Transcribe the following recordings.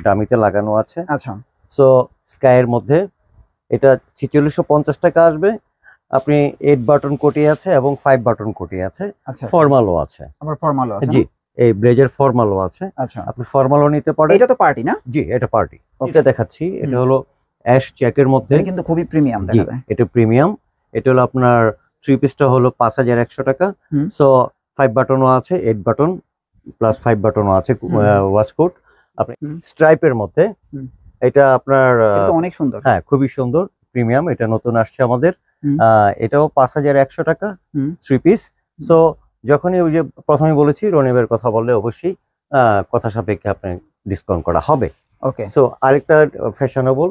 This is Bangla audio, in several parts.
ডামিতে লাগানো আছে। আচ্ছা, সো স্কাইয়ের মধ্যে এটা 4650 টাকা আসবে। আপনি 8 বাটন কোটি আছে এবং 5 বাটন কোটি আছে, আচ্ছা, ফর্মালও আছে। আবার ফর্মালও আছে। জি, এই ব্লেজার ফর্মালও আছে। আচ্ছা, আপনি ফর্মালও নিতে পারেন। এটা তো পার্টি না? জি, এটা পার্টি। এটা দেখাচ্ছি, এটা হলো অ্যাশ চেকের মধ্যে, এটা কিন্তু খুবই প্রিমিয়াম দেখা যায়। এটা প্রিমিয়াম। এটা হলো আপনার 3 পিসটা হলো 5100 টাকা। সো 5 বাটনও আছে, 8 বাটন প্লাস 5 বাটনও আছে, ওয়াচ কোট। আপনি স্ট্রাইপের মধ্যে, এটা আপনার এটা তো অনেক সুন্দর। হ্যাঁ, খুবই সুন্দর, প্রিমিয়াম। এটা নতুন আসছে আমাদের। এটাও 5100 টাকা 3 পিস। সো যখনই ওই যে প্রথমে বলেছি রনিবের কথা বললে অবশ্যই কথা সাপেক্ষে আপনি ডিসকাউন্ট করা হবে। ওকে। সো আরেকটা ফ্যাশনেবল,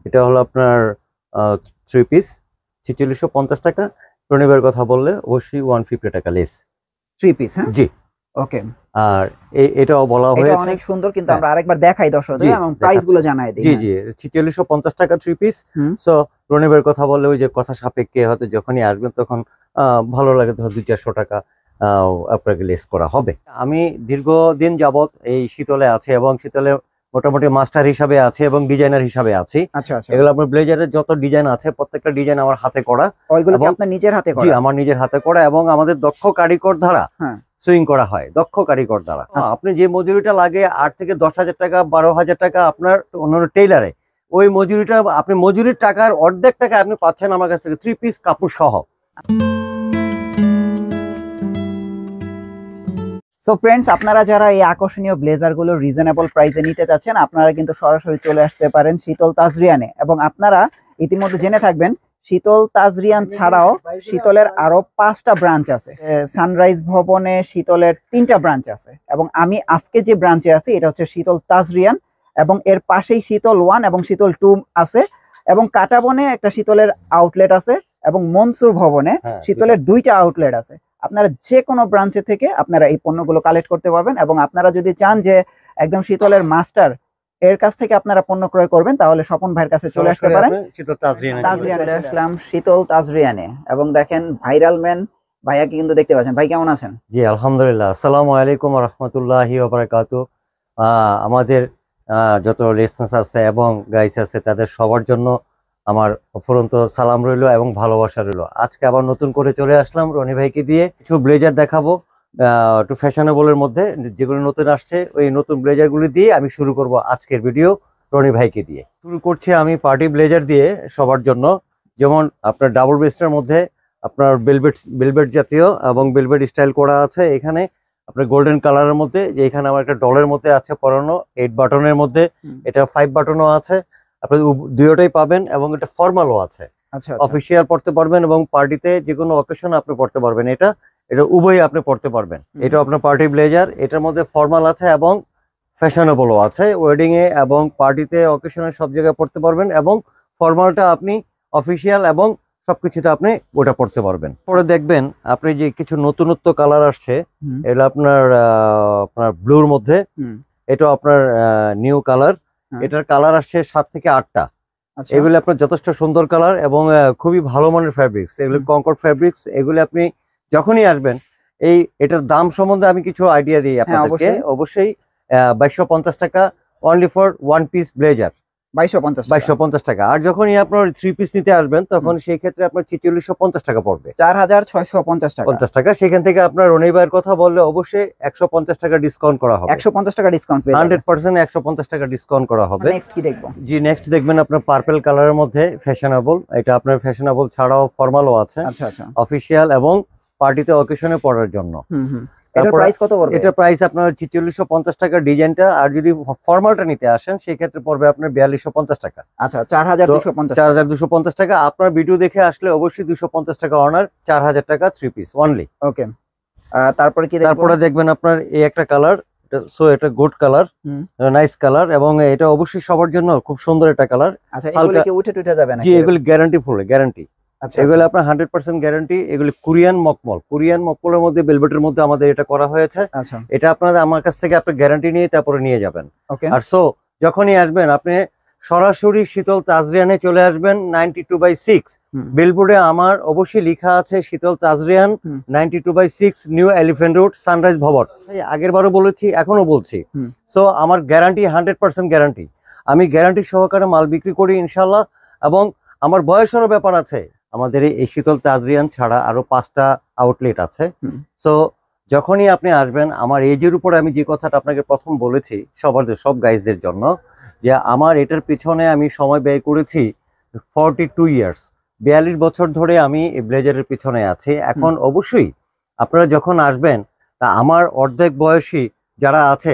এটা হলো আপনার 3 পিস 4650 টাকা। রনিবের কথা বললে অবশ্যই 150 টাকা লেস। 3 পিস, হ্যাঁ? জি, ওকে। আর এটাও বলা হয়েছে, এটা অনেক সুন্দর, কিন্তু আমরা আরেকবার দেখাই দর্শকদের এবং প্রাইস গুলো জানাই দিই। জি জি, 4650 টাকা 3 পিস। সো রনিবের কথা বললে ওই যে কথা সাপেক্ষে হয়তো যখনই আসবেন তখন ভালো লাগে, ধর 200-400 টাকা আপনাকে লেস করা হবে। আমি দীর্ঘদিন যাবত এই শীতলে আছে এবং শীতলে মোটামুটি মাস্টার হিসাবে আছে এবং ডিজাইনার হিসাবে আছি। আচ্ছা আচ্ছা, এগুলো আপনার ব্লেজারের যত ডিজাইন আছে প্রত্যেকটা ডিজাইন আমার হাতে করা। ওইগুলো কি আপনার নিজের হাতে করা? জি, আমার নিজের হাতে করা এবং আমাদের দক্ষ কারিগর দ্বারা সুইং করা হয়, দক্ষ কারিগর দ্বারা। আপনি যে মজুরিটা লাগে 8 থেকে 10,000 টাকা, 12,000 টাকা আপনার অন্যান্য টেইলারে, ওই মজুরিটা আপনি মজুরির টাকার অর্ধেক টাকা আপনি পাচ্ছেন আমার কাছ থেকে 3 পিস কাপড় সহ। সো ফ্রেন্ডস, আপনারা যারা এই আকর্ষণীয় ব্লেজারগুলো রিজনেবল প্রাইসে নিতে চাচ্ছেন, আপনারা কিন্তু সরাসরি চলে আসতে পারেন শীতল তাজরিয়ানে। এবং আপনারা ইতিমধ্যে জেনে থাকবেন শীতল তাজরিয়ান ছাড়াও শীতলের আরো 5টা ব্রাঞ্চ আছে। সানরাইজ ভবনে শীতলের 3টা ব্রাঞ্চ আছে এবং আমি আজকে যে ব্রাঞ্চে আছি এটা হচ্ছে শীতল তাজরিয়ান, এবং এর পাশেই শীতল 1 এবং শীতল 2 আছে, এবং কাটাবনে একটা শীতলের আউটলেট আছে, এবং মনসুর ভবনে শীতলের 2টা আউটলেট আছে। আপনারা যে কোনো ব্রাঞ্চে থেকে আপনারা এই পণ্যগুলো কালেক্ট করতে পারবেন। এবং আপনারা যদি চান যে একদম শীতলের মাস্টার এর কাছ থেকে আপনারা পণ্য ক্রয় করবেন, তাহলে স্বপন ভাইয়ের কাছে চলে আসতে পারেন। তাজরিয়ানে আসলাম, শীতল তাজরিয়ানে, এবং দেখেন ভাইরাল ম্যান ভাইয়াকে কিন্তু দেখতে পাচ্ছেন। ভাই কেমন আছেন? জি আলহামদুলিল্লাহ, আসসালামু আলাইকুম ওয়া রাহমাতুল্লাহি ওয়া বারাকাতুহু। আমাদের যত লিসেন্স আছে এবং গাইস আছে তাদের সবার জন্য আমার অফুরন্ত সালাম রইল এবং ভালোবাসা রইল। আজকে আবার নতুন করে চলে আসলাম রনি ভাইকে দিয়ে, কিছু ব্লেজার দেখাবো একটু ফ্যাশনেবলের মধ্যে, যেগুলো নতুন আসছে ওই নতুন ব্লেজারগুলি দিয়ে আমি শুরু করব আজকের ভিডিও রনি ভাইকে দিয়ে। শুরু করছি আমি পার্টি ব্লেজার দিয়ে সবার জন্য। যেমন আপনার ডাবল বেস্টের মধ্যে আপনার বেলভেট জাতীয় এবং বেলভেট স্টাইল করা আছে। এখানে আপনার গোল্ডেন কালারের মধ্যে, যে এখানে আমার একটা ডলের মধ্যে আছে পরানো, 8 বাটনের মধ্যে, এটা 5 বাটনও আছে। আপনি দুটোটাই পাবেন এবং এটা ফর্মালও আছে। অফিসিয়াল পড়তে পারবেন এবং পার্টিতে যে কোনো অকেশন আপনি পড়তে পারবেন। এটা উভয়ই আপনি পড়তে পারবেন। এটা আপনার পার্টি ব্লেজার, এটার মধ্যে ফর্মাল আছে এবং ফ্যাশনেবলও আছে। ওয়েডিং এ এবং পার্টিতে অকেশনে সব জায়গায় পড়তে পারবেন, এবং ফর্মালটা আপনি অফিসিয়াল এবং সবকিছুতে আপনি ওটা পড়তে পারবেন। পরে দেখবেন আপনি যে কিছু নতুনত্ব কালার আসছে, এটা আপনার ব্লুর মধ্যে, এটা আপনার নিউ কালার। এটার কালার আসছে 7 থেকে 8টা। এগুলো আপনার যথেষ্ট সুন্দর কালার এবং খুবই ভালো মানের ফ্যাব্রিক্স, এগুলো কনকর্ড ফ্যাব্রিক্স। এগুলো আপনি যখনই আসবেন, এটার দাম সম্বন্ধে আমি কিছু আইডিয়া দিই আপনাদেরকে। অবশ্যই 2250 টাকা অনলি ফর 1 পিস ব্লেজার, 2250 টাকা। আর যখনই আপনার 3 পিস নিতে আসবেন তখন সেই ক্ষেত্রে আপনার 4650 টাকা পড়বে, 4650 টাকা। সেখান থেকে আপনার রনি ভাইয়ের কথা বললে অবশ্যই 150 টাকা ডিসকাউন্ট করা হবে। 150 টাকা ডিসকাউন্ট পেয়ে যাবেন, 100% 150 টাকা ডিসকাউন্ট করা হবে। নেক্সট কি দেখবো? জি, নেক্সট দেখবেন আপনার পার্পল কালারের মধ্যে ফ্যাশনেবল। এটা আপনার ফ্যাশনেবল ছাড়াও ফর্মালও আছে, অফিসিয়াল এবং পার্টিতে অকেশনে পড়ার জন্য। এটার প্রাইস কত পড়বে? এটার প্রাইস আপনার 4650 টাকা ডিজাইনটা, আর যদি ফর্মালটা নিতে আসেন সেই ক্ষেত্রে পড়বে আপনার 4250 টাকা। আচ্ছা, 4250 টাকা। আপনার ভিডিও দেখে আসলে অবশ্যই 250 টাকা অনার, 4000 টাকা 3 পিস অনলি। ওকে, তারপরে কি দেখব? তারপরে দেখবেন আপনার এই একটা কালার, এটা গুড কালার, নাইস কালার, এবং এটা অবশ্যই সবার জন্য খুব সুন্দর একটা কালার। আচ্ছা, এগুলো কি উঠে যাবে নাকি? জি, এগুলো গ্যারান্টি ফুল গ্যারান্টি। এগুলো আপনার 100% গ্যারান্টি। এগুলো কোরিয়ান মকমলের মধ্যে, বেলভেটের মধ্যে আমাদের এটা করা হয়েছে। এটা আপনাদের আমার কাছ থেকে আপনি গ্যারান্টি নিয়ে তারপরে নিয়ে যাবেন। আর সো যখনই আসবেন আপনি সরাসরি শীতল তাজরিয়ানে চলে আসবেন 92/6 হুম। বিলবোর্ডে আমার অবশ্যই লেখা আছে শীতল তাজরিয়ান, হুম। 92/6 নিউ এলিফ্যান্ট রোড, সানরাইজ ভবন। আগের বারও বলেছি, এখনো বলছি। হুম। সো আমার গ্যারান্টি 100% গ্যারান্টি। আমি গ্যারান্টি সহকারে মাল বিক্রি করি ইনশাল্লাহ, এবং আমার বয়সেরও ব্যাপার আছে। আমাদের এই শীতল তাজরিয়ান ছাড়া আরো 5টা আউটলেট আছে। হুম। সো যখনই আপনি আসবেন, আমার এজের উপর আমি যে কথাটা আপনাকে প্রথম বলেছি সব গাইজদের জন্য, যে আমার এটার পিছনে আমি সময় ব্যয় করেছি 42 ইয়ার্স, 42 বছর ধরে আমি এই ব্লেজারের পিছনে আছি। এখন অবশ্যই আপনারা যখন আসবেন, তা আমার অর্ধেক বয়সী যারা আছে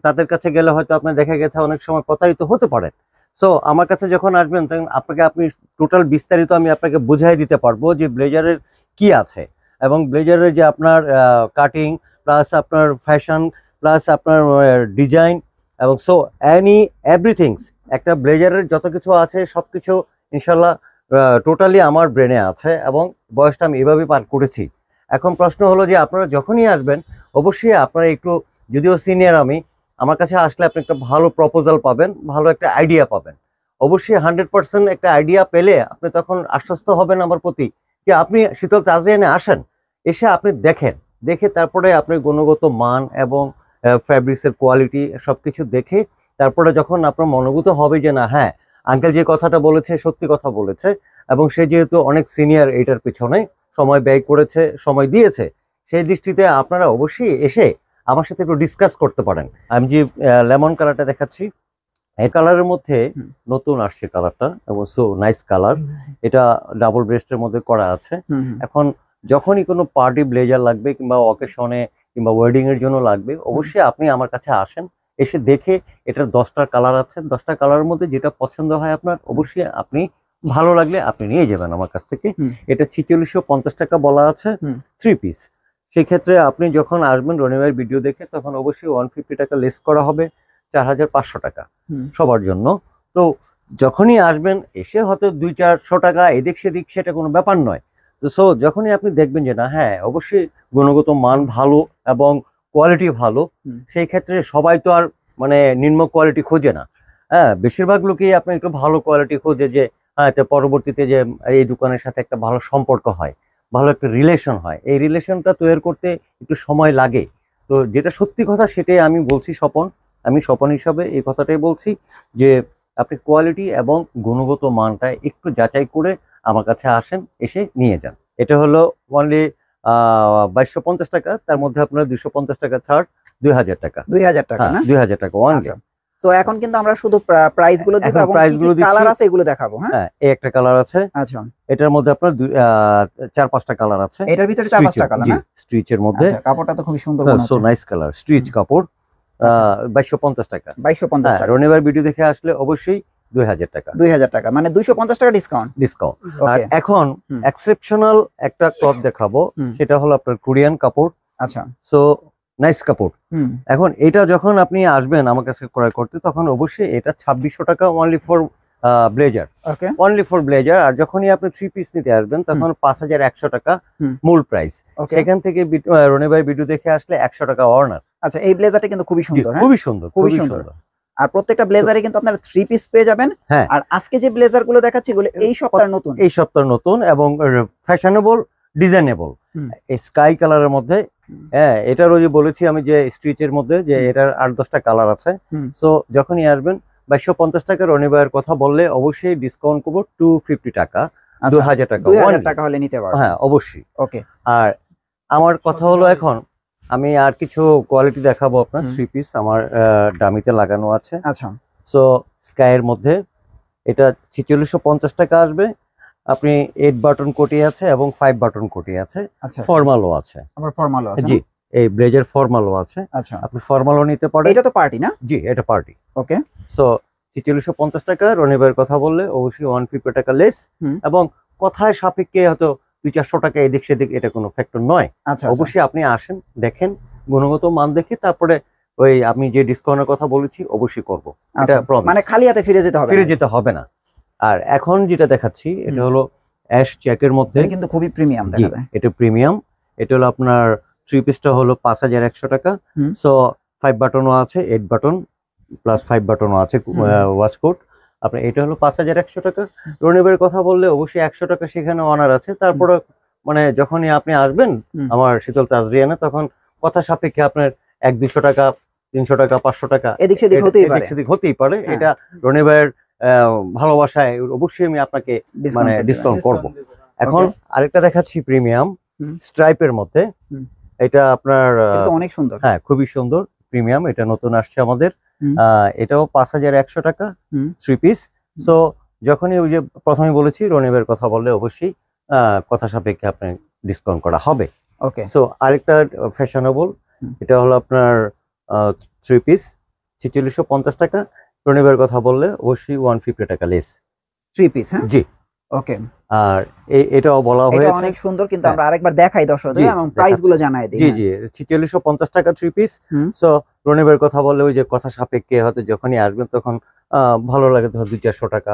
তাদের কাছে গেলে হয়তো আপনার দেখা গেছে অনেক সময় প্রতারিত হতে পারেন। সো আমার কাছে যখন আসবেন, তখন আপনি টোটাল বিস্তারিত আমি আপনাকে বুঝাই দিতে পারবো যে ব্লেজারের কি আছে, এবং ব্লেজারের যে আপনার কাটিং প্লাস আপনার ফ্যাশন প্লাস আপনার ডিজাইন, এবং সো এভরিথিংস, একটা ব্লেজারের যত কিছু আছে সবকিছু ইনশাল্লাহ টোটালি আমার ব্রেনে আছে, এবং বয়সটা আমি এভাবেই পার করেছি। এখন প্রশ্ন হলো যে আপনারা যখনই আসবেন, অবশ্যই আপনারা একটু, যদিও সিনিয়র আমি, আমার কাছে আসলে আপনি একটা ভালো প্রপোজাল পাবেন, ভালো একটা আইডিয়া পাবেন। অবশ্যই 100% একটা আইডিয়া পেলে আপনি তখন আশ্বস্ত হবেন আমার প্রতি, যে আপনি শীতল তাজরিয়ানে আসেন, এসে আপনি দেখে তারপরে আপনি গুণগত মান এবং ফ্যাব্রিক্সের কোয়ালিটি সবকিছু দেখে তারপরে যখন আপনার মনোভূত হবে যে না, হ্যাঁ আঙ্কেল যে কথাটা বলেছে সত্যি কথা বলেছে, এবং সে যেহেতু অনেক সিনিয়র এইটার পিছনে সময় ব্যয় করেছে, সময় দিয়েছে, সেই দৃষ্টিতে আপনারা অবশ্যই এসে আমার সাথে একটু ডিসকাস করতে পারেন। আমি যে লেমন কালারটা দেখাচ্ছি, এই কালারের মধ্যে নতুন আসছে কালারটা, এবং সো নাইস কালার। এটা ডাবল ব্রেস্টের মধ্যে করা আছে। এখন যখনই কোনো পার্টি ব্লেজার লাগবে কিংবা অকেশনে কিংবা ওয়েডিং এর জন্য লাগবে, অবশ্যই আপনি আমার কাছে আসেন, এসে দেখে এটার 10টা কালার আছে, 10টা কালারের মধ্যে যেটা পছন্দ হয় আপনার, অবশ্যই আপনি ভালো লাগলে আপনি নিয়ে যাবেন আমার কাছ থেকে। এটা 4650 টাকা বলা আছে 3 পিস। সেক্ষেত্রে আপনি যখন আসবেন রনিভাইয়ের ভিডিও দেখে, তখন অবশ্যই 150 টাকা লেস করা হবে, 4500 টাকা সবার জন্য। তো যখনই আসবেন, এসে হয়তো 200-400 টাকা এদিক সেদিক, সেটা কোনো ব্যাপার নয়। তো সো যখনই আপনি দেখবেন যে না, হ্যাঁ অবশ্যই গুণগত মান ভালো এবং কোয়ালিটি ভালো, সেই ক্ষেত্রে সবাই তো আর মানে নিম্ন কোয়ালিটি খোঁজে না। হ্যাঁ, বেশিরভাগ লোকই আপনি একটু ভালো কোয়ালিটি খোঁজে, যে হ্যাঁ পরবর্তীতে যে এই দোকানের সাথে একটা ভালো সম্পর্ক হয়, ভালো একটা রিলেশন হয়। এই রিলেশনটা তৈরি করতে একটু সময় লাগে। তো যেটা সত্যি কথা সেটাই আমি বলছি স্বপন, আমি স্বপন হিসাবে এই কথাটাই বলছি, যে আপনি কোয়ালিটি এবং গুণগত মানটা একটু যাচাই করে আমার কাছে আসেন, এসে নিয়ে যান। এটা হলো অনলি 2250 টাকা, তার মধ্যে আপনার 250 টাকা ছাড়, 2000 টাকা। 2000 টাকা না? 2000 টাকা ওয়ান। তো এখন কিন্তু আমরা শুধু প্রাইস গুলো দিব, এবং প্রাইস গুলো কালার আছে এগুলো দেখাবো। হ্যাঁ, এই একটা কালার আছে। আচ্ছা, এটার মধ্যে আপনার 4-5টা কালার আছে। এটার ভিতরে 4-5টা কালার না? স্ট্রিচের মধ্যে। আচ্ছা, কাপড়টা তো খুবই সুন্দর মনে হচ্ছে। সো নাইস কালার, স্ট্রিচ কাপড়। 2250 টাকা। 2250 টাকা। রনিবার ভিডিও দেখে আসলে অবশ্যই 2000 টাকা। 2000 টাকা মানে 250 টাকা ডিসকাউন্ট। আর এখন এক্সেপশনাল একটা ক্লথ দেখাবো, সেটা হলো আপনার কোরিয়ান কাপড়। আচ্ছা, সো নাইস কাপড়। এখন এটা যখন আপনি আসবেন আমার কাছে ক্রয় করতে, তখন অবশ্যই এটা 2600 টাকা only for blazer, only for blazer. আর যখনই আপনি 3 পিস নিতে আসবেন, তখন 5100 টাকা মূল প্রাইস। সেখান থেকে রনিভাই ভিডিও দেখে আসলে 100 টাকা অনার। আচ্ছা, এই ব্লেজারটা কিন্তু খুবই সুন্দর। খুবই সুন্দর, খুবই সুন্দর। আর প্রত্যেকটা ব্লেজারে কিন্তু আপনারা 3 পিস পেয়ে যাবেন। আর আজকে যে ব্লেজার গুলো দেখাচ্ছি, এগুলো এই সপ্তাহের নতুন, এবং ফ্যাশনেবল, ডিজাইনেবল, এই স্কাই কালারের মধ্যে। হ্যাঁ, এটারও যে বলেছি আমি যে স্ট্রিচের মধ্যে, যে এটার 8-10টা কালার আছে। সো যখনই আসবেন, 2250 টাকা রনিভাইয়ের কথা বললে অবশ্যই ডিসকাউন্ট করবো 250 টাকা, 2000 টাকা। 2000 টাকা হলে নিতে পারবেন। হ্যাঁ অবশ্যই। ওকে। আর আমার কথা হলো, এখন আমি আর কিছু কোয়ালিটি দেখাবো আপনার। 3 পিস আমার ডামিতে লাগানো আছে। আচ্ছা, সো স্কাইয়ের মধ্যে এটা 4650 টাকা আসবে। আপনি 8 বাটন কোটি আছে এবং 5 বাটন কোটি আছে। আচ্ছা, ফর্মালও আছে। আমার ফর্মালও আছে। জি, এই ব্লেজার ফর্মালও আছে। আচ্ছা, আপনি ফর্মালও নিতে পারেন। এটা তো পার্টি না? জি, এটা পার্টি। ওকে। সো 4650 টাকা। রনিভাইয়ের কথা বললে অবশ্যই 150 টাকা লেস, এবং কথায় সাপেক্ষে হয়তো 200-400 টাকা এদিক সেদিক, এটা কোনো ফ্যাক্টর নয়। আচ্ছা, অবশ্যই আপনি আসেন, দেখেন, গুণগত মান দেখে তারপরে ওই আমি যে ডিসকাউন্টের কথা বলেছি অবশ্যই করব। এটা প্রমিস। মানে খালি হাতে ফিরে যেতে হবে না। আর এখন যেটা দেখাচ্ছি, এটা হলো অ্যাশ চেকের মধ্যে। এটা কিন্তু খুবই প্রিমিয়াম দেখা যায়। এটা প্রিমিয়াম। এটা হলো আপনার 3 পিসটা হলো 5100 টাকা। সো 5 বাটনও আছে, 8 বাটন প্লাস 5 বাটনও আছে ওয়াচ কোড। আপনার এটা হলো 5100 টাকা। রনিবের কথা বললে অবশ্যই 100 টাকা সেখানে অনার আছে। তারপরে মানে যখনই আপনি আসবেন আমার শীতল তাজরিয়ানে, তখন কথা সাপেক্ষে আপনার 100-200 টাকা, 300 টাকা, 500 টাকা এদিক সেদিক হতেই পারে। এটা রনিবের ভালোবাসায় অবশ্যই আমি আপনাকে মানে ডিসকাউন্ট করব। এখন আরেকটা দেখাচ্ছি প্রিমিয়াম স্ট্রাইপের মধ্যে। এটা আপনার অনেক সুন্দর, হ্যাঁ খুবই সুন্দর প্রিমিয়াম। এটা নতুন আসছে আমাদের। এটাও 5100 টাকা 3 পিস। সো যখনই ওই যে প্রথমে বলেছি রনিবের কথা বললে অবশ্যই কথা সাপেক্ষে আপনার ডিসকাউন্ট করা হবে। ওকে, সো আরেকটা ফ্যাশনেবল, এটা হলো আপনার 3 পিস 4650 টাকা। রনিবের কথা বললে অবশ্যই 150 টাকা লেস 3 পিস। হ্যাঁ, জি ওকে। আর এটাও বলা হয়েছে এটা অনেক সুন্দর, কিন্তু আমরা আরেকবার দেখাই দর্শকদের এবং প্রাইস গুলো জানাই দিই। জি 4650 টাকা 3 পিস। সো রনিবের কথা বললে ওই যে কথা সাপেক্ষে হয়তো যখনই আসবেন তখন ভালো লাগে, ধর 200-400 টাকা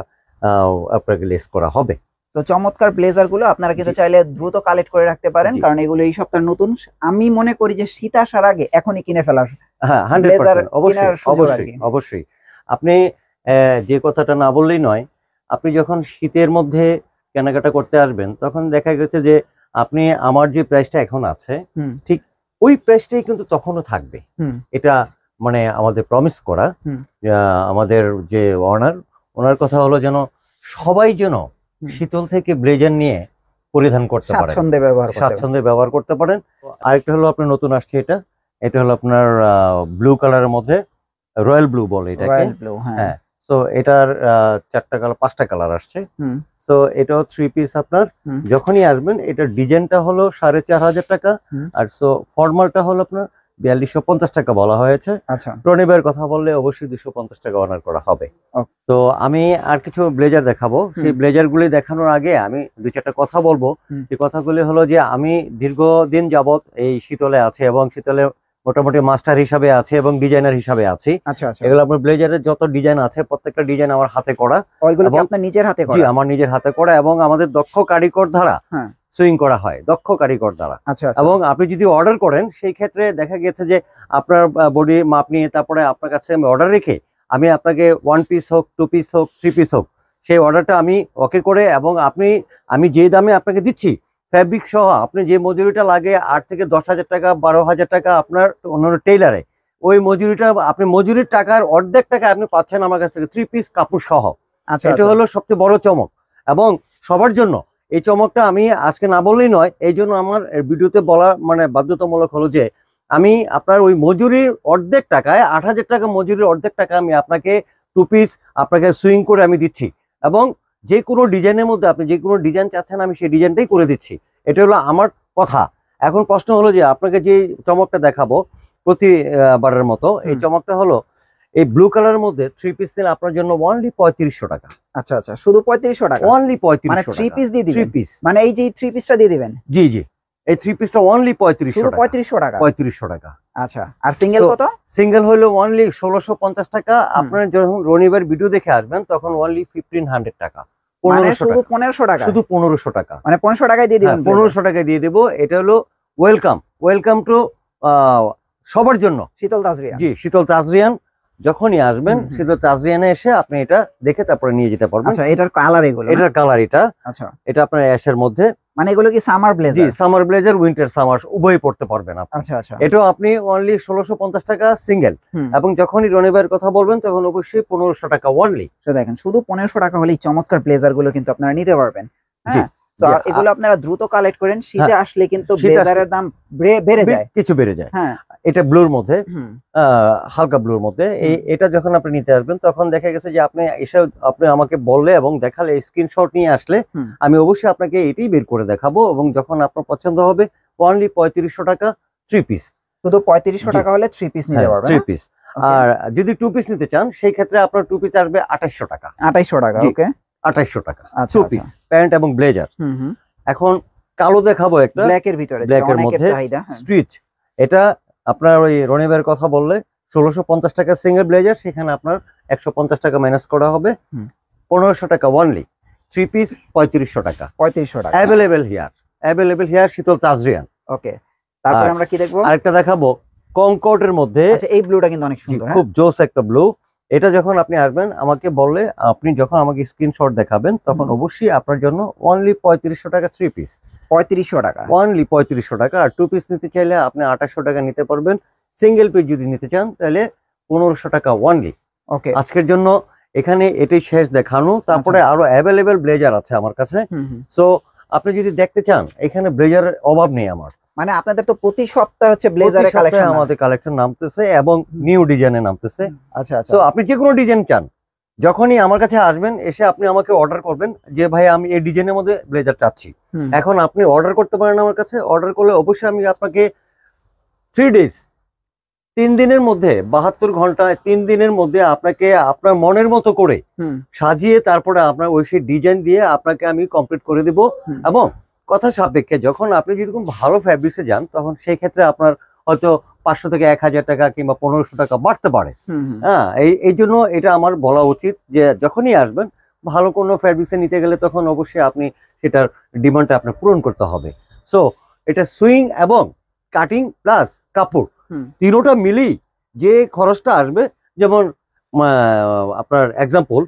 আপনাকে লেস করা হবে। তো চমৎকার ব্লেজার গুলো আপনারা কিন্তু চাইলে দ্রুত কালেক্ট করে রাখতে পারেন, কারণ এগুলো এই সপ্তাহের নতুন। আমি মনে করি যে শীত আসার আগে এখনই কিনে ফেলা। হ্যাঁ 100% অবশ্যই। আপনি যে কথাটা না বললেই নয়, আপনি যখন শীতের মধ্যে কেনাকাটা করতে আসবেন তখন দেখা গেছে যে আপনি আমার যে প্রাইসটা এখন আছে ঠিক ওই প্রাইসটাই কিন্তু তখনও থাকবে। এটা মানে আমাদের প্রমিস করা। আমাদের যে ওনার কথা হলো যেন সবাই যেন শীতল থেকে ব্লেজার নিয়ে পরিধান করতে পারেন, স্বাচ্ছন্দ্যে ব্যবহার করতে পারেন। আরেকটা হলো আপনার নতুন আসছে, এটা হলো আপনার ব্লু কালারের মধ্যে, রয়্যাল ব্লু বলে এটাকে। হ্যাঁ, সো এটার 4টা কালার 5টা কালার আসছে। সো এটাও 3 পিস। আপনার যখনই আসবেন এটার ডিজাইনটা হলো 4500 টাকা, আর সো ফর্মালটা হলো আপনার 4250 টাকা বলা হয়েছে। রনিবের কথা বললে অবশ্যই 250 টাকা অনার করা হবে। তো আমি আর কিছু ব্লেজার দেখাবো। সেই ব্লেজার গুলি দেখানোর আগে আমি 2-4টা কথা বলবো। এই কথাগুলি হলো যে আমি দীর্ঘদিন যাবত এই শীতলে আছে এবং শীতলে মোটামুটি মাস্টার হিসাবে আছে এবং ডিজাইনার হিসাবে আছি। এগুলো আপনার ব্লেজারের যত ডিজাইন আছে প্রত্যেকটা ডিজাইন আমার হাতে করা। আপনার নিজের হাতে করা? জি, আমার নিজের হাতে করা এবং আমাদের দক্ষ কারিগর দ্বারা সুইং করা হয়, দক্ষ কারিগর দ্বারা। এবং আপনি যদি অর্ডার করেন সেই ক্ষেত্রে দেখা গেছে যে আপনার বডি মাপ নিয়ে তারপরে আপনার কাছে আমি অর্ডার রেখে আমি আপনাকে 1 পিস হোক, 2 পিস হোক, 3 পিস হোক, সেই অর্ডারটা আমি ওকে করে এবং আমি যে দামে আপনাকে দিচ্ছি ফ্যাব্রিক সহ, আপনি যে মজুরিটা লাগে 8 থেকে 10,000 টাকা 12,000 টাকা আপনার অন্য টেইলারে, ওই মজুরিটা আপনি মজুরির টাকার অর্ধেক টাকা আপনি পাচ্ছেন আমার কাছ থেকে 3 পিস কাপড় সহ। এটা হলো সবচেয়ে বড় চমক এবং সবার জন্য এই চমকটা আমি আজকে না বললেই নয়। এই জন্য আমার ভিডিওতে বলা মানে বাধ্যতামূলক হলো যে আমি আপনার ওই মজুরির অর্ধেক টাকায় 8,000 টাকা মজুরির অর্ধেক টাকা আমি আপনাকে 2 পিস আপনাকে সুইং করে আমি দিচ্ছি এবং যে কোনো ডিজাইনের মধ্যে আপনি যে কোনো ডিজাইন চাচ্ছেন আমি সেই ডিজাইনটাই করে দিচ্ছি। এটা হলো আমার কথা। এখন প্রশ্ন হলো যে আপনাকে যে চমকটা দেখাবো প্রতিবারের মতো, এই চমকটা হলো এই ব্লু কালারের মধ্যে 3 পিস নিলে আপনার জন্য অনলি 3500 টাকা। আচ্ছা, শুধু 3500 টাকা? অনলি 3500 মানে 3 পিস দিয়ে দিবেন? 3 পিস মানে এই যে 3 পিসটা দিয়ে দিবেন? জি এই 3 পিসটা অনলি 3500 টাকা। 3500 টাকা? 3500 টাকা। আচ্ছা, আর সিঙ্গেল কত? সিঙ্গেল হলো অনলি 1650 টাকা। আপনারা যখন রনিবার ভিডিও দেখে আসবেন তখন অনলি 1500 টাকা। মানে শুধু 1500 টাকা? শুধু 1500 টাকা। মানে 1500 টাকায় দিয়ে দিবেন? 1500 টাকায় দিয়ে দেব। এটা হলো ওয়েলকাম টু সবার জন্য শীতল তাজরিয়ান। জি, শীতল তাজরিয়ান যখনই আসবেন শীতল তাজরিয়ানে এসে আপনি এটা দেখে তারপরে নিয়ে যেতে পারবেন। আচ্ছা, এটার কালার এগুলো? এটার কালার এটা। আচ্ছা, এটা আপনার অ্যাশের মধ্যে। মানে এগুলো কি সামার ব্লেজার? জি, সামার ব্লেজার, উইন্টার সামার উভয়ই পড়তে পারবেন আপনি। আচ্ছা, এটাও আপনি অনলি 1650 টাকা সিঙ্গেল। এবং যখনই রনিবার কথা বলবেন তখন অবশ্যই 1500 টাকা অনলি। তো দেখেন, শুধু 1500 টাকা হলেই চমৎকার ব্লেজার গুলো কিন্তু আপনারা নিতে পারবেন। হ্যাঁ, তো এগুলো আপনারা দ্রুত কালেক্ট করেন। শীতে আসলে কিন্তু ব্লেজারের দাম বেড়ে যায়, কিছু বেড়ে যায়। হ্যাঁ, এটা ব্লুর মধ্যে, হালকা ব্লুর মধ্যে। এটা যখন আপনি নিতে আসবেন তখন দেখা গেছে যে আপনি এসে আপনি আমাকে বললে এবং দেখালে, স্ক্রিনশট নিয়ে আসলে আমি অবশ্যই আপনাকে এটাই বের করে দেখাবো এবং যখন আপনার পছন্দ হবে অনলি 3500 টাকা 3 পিস। শুধু 3500 টাকা হলে 3 পিস নিতে পারবেন। 3 পিস। আর যদি 2 পিস নিতে চান সেই ক্ষেত্রে আপনার 2 পিস আসবে 2800 টাকা। 2800 টাকা, ওকে, 2800 টাকা 2 পিস প্যান্ট এবং ব্লেজার। এখন কালো দেখাবো একটা ব্ল্যাকের ভিতরে, ব্ল্যাকের মধ্যে স্ট্রিচ। এটা আপনার ওই রনিবের কথা বললে 1650 টাকা সিঙ্গেল ব্লেজার, সেখানে আপনার 150 টাকা মাইনাস করা হবে, 1500 টাকা অনলি। 3 পিস 3500 টাকা। 3500 টাকা অ্যাভেলেবল হিয়ার শীতল তাজরিয়ান। ওকে, তারপর আমরা কি দেখবো? আরেকটা দেখাবো কনকর্ডের মধ্যে। আচ্ছা, এই ব্লুটা কিন্তু অনেক সুন্দর, খুব জোস একটা ব্লু। এটা যখন আপনি আসবেন আমাকে বললে, আপনি যখন আমাকে স্ক্রিনশট দেখাবেন তখন অবশ্যই আপনার জন্য অনলি 3500 টাকা 3 পিস, 3500 টাকা। অনলি 3500 টাকা। আর 2 পিস নিতে চাইলে আপনি 2800 টাকা নিতে পারবেন। সিঙ্গেল পিস যদি নিতে চান তাহলে 1500 টাকা অনলি। ওকে, আজকের জন্য এখানে এটাই শেষ দেখানো, তারপরে আরো অ্যাভেলেবেল ব্লেজার আছে আমার কাছে। সো আপনি যদি দেখতে চান, এখানে ব্লেজারের অভাব নেই আমার। মানে আপনাদের তো প্রতি সপ্তাহে হচ্ছে ব্লেজারের প্রতি সপ্তাহে কালেকশন আমাদের কালেকশন নামতেছে এবং নিউ ডিজাইনে নামতেছে। আচ্ছা আচ্ছা। সো আপনি যে কোনো ডিজাইন চান, যখনই আমার কাছে আসবেন এসে আপনি আমাকে অর্ডার করবেন যে ভাই আমি এই ডিজাইনের মধ্যে ব্লেজার চাচ্ছি। এখন আপনি অর্ডার করতে পারেন আমার কাছে। অর্ডার করলে অবশ্যই আমি আপনাকে 3 ডেজ, 3 দিনের মধ্যে, 72 ঘন্টায় 3 দিনের মধ্যে আপনাকে আপনার মনের মতো করে সাজিয়ে তারপরে আপনার ওই সেই ডিজাইন দিয়ে আপনাকে আমি কমপ্লিট করে দেব। এবং কথা সাপেক্ষে যখন আপনি যদি কোনো ভালো ফ্যাব্রিক্সে যান তখন সেই ক্ষেত্রে আপনার হয়তো 500 থেকে 1000 টাকা কিংবা 1500 টাকা বাড়তে পারে। হ্যাঁ, এই জন্য এটা আমার বলা উচিত যে যখনই আসবেন ভালো কোনো ফ্যাব্রিক্সে নিতে গেলে তখন অবশ্যই আপনি সেটার ডিমান্ডটা আপনার পূরণ করতে হবে। সো এটা সুইং এবং কাটিং প্লাস কাপড় তিনোটা মিলি যে খরচটা আসবে, যেমন আপনার এক্সাম্পল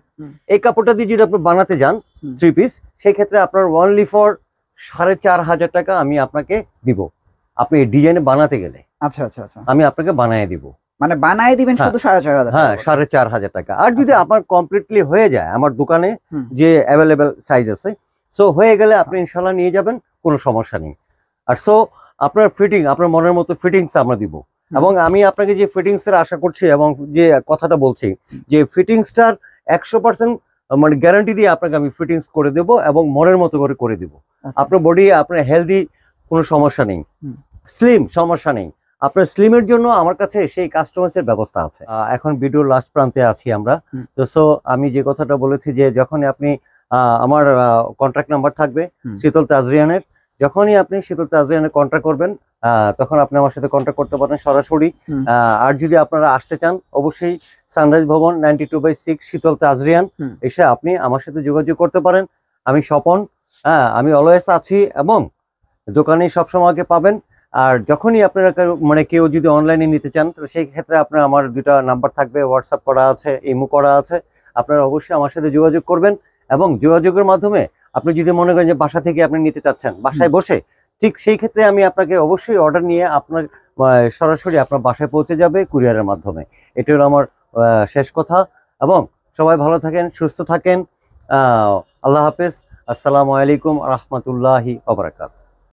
এই কাপড়টা দিয়ে যদি আপনি বানাতে যান 3 পিস, সেই ক্ষেত্রে আপনার অনলি ফর 4500 টাকা আমি আপনাকে দিব। আপনি এই ডিজাইনে বানাতে গেলে আচ্ছা আচ্ছা আচ্ছা, আমি আপনাকে বানিয়ে দিব। মানে বানায় দিবেন শুধু 4500 হ্যাঁ, 4500 টাকা। আর যদি আমার কমপ্লিটলি হয়ে যায়, আমার দোকানে যে অ্যাভেলেবেল সাইজ আছে, সো হয়ে গেলে আপনি ইনশাল্লাহ নিয়ে যাবেন, কোনো সমস্যা নেই। আর সো আপনার ফিটিং, আপনার মনের মতো ফিটিংস আমরা দিব। এবং আমি আপনাকে যে ফিটিংস এর আশা করছি এবং যে কথাটা বলছি যে ফিটিংসটার 100% মানে গ্যারান্টি দিয়ে আপনাকে আমি ফিটিংস করে দেব এবং মনের মতো করে করে দেব। আপনার বডি, আপনার হেলদি, কোনো সমস্যা নেই। স্লিম, সমস্যা নেই। আপনার স্লিমের জন্য আমার কাছে সেই কাস্টমাইজের ব্যবস্থা আছে। এখন ভিডিওর লাস্ট প্রান্তে আছি আমরা। তো সো আমি যে কথাটা বলেছি যে যখনই আপনি আমার কন্ট্যাক্ট নাম্বার থাকবে শীতল তাজরিয়ানের, যখনই আপনি শীতল তাজরিয়ানের কন্ট্যাক্ট করবেন তখন আপনি আমার সাথে কন্ট্যাক্ট করতে পারেন সরাসরি। আর যদি আপনারা আসতে চান অবশ্যই সানরাইজ ভবন 92/6 শীতল তাজরিয়ান এসে আপনি আমার সাথে যোগাযোগ করতে পারেন। আমি স্বপন, আমি অলওয়েজ আছি এবং দোকানে সবসময় আগে পাবেন। আর যখনই আপনারা মানে কেউ যদি অনলাইনে নিতে চান তো সেই ক্ষেত্রে আপনার আমার 2টা নাম্বার থাকবে, হোয়াটসঅ্যাপ করা আছে, ইমো করা আছে। আপনারা অবশ্যই আমার সাথে যোগাযোগ করবেন এবং যোগাযোগের মাধ্যমে আপনি যদি মনে করেন যে বাসা থেকে আপনি নিতে চাচ্ছেন বাসায় বসে, ঠিক সেই ক্ষেত্রে আমি আপনাকে অবশ্যই অর্ডার নিয়ে আপনার সরাসরি আপনার বাসায় পৌঁছে যাবে কুরিয়ারের মাধ্যমে। এটা হলো আমার শেষ কথা। এবং সবাই ভালো থাকেন, সুস্থ থাকেন। আল্লাহ হাফেজ। আসসালামু আলাইকুম রহমতুল্লাহি ওয়া বারাকাতুহু।